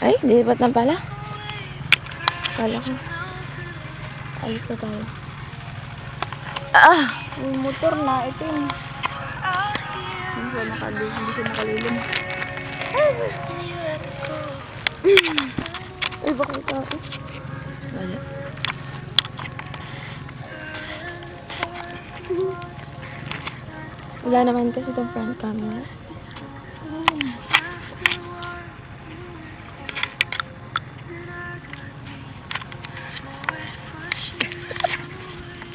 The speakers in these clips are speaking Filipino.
Ay, lilipat na pala. Kala ko. Alis na tayo. Yung motor na itim. Hindi siya nakalilin. Ay, bakit ito? Wala. Wala naman kasi itong front camera.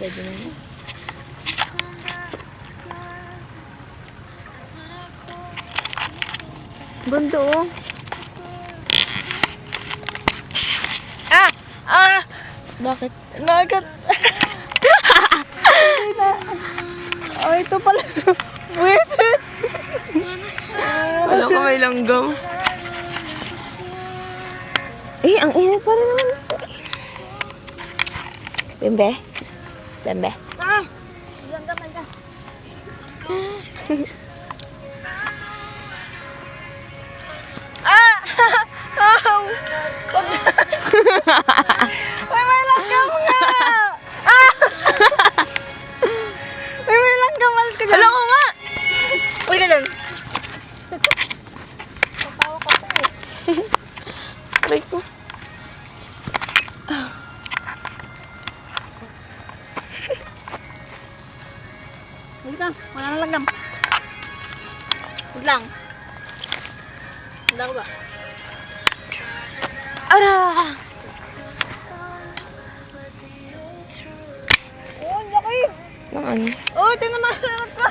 Pwede na yun. Ganda oh. Bakit? Nagat! Oh, ito pala. Wait! Wala ko may langgam. Eh, ang init pa rin naman. Bembe? Bembe? Diyan ka, man ka. Uy, may langgam nga! Uy, may langgam. Alis ka dyan. Hala ko nga! Uy, ka dyan. Tatawa ka pa eh. Aray ko. Wait lang. Wala na langgam. Wait lang. Handa ko ba? Ara! Oh, laki! Nang ano? Oh, tinamaan ko.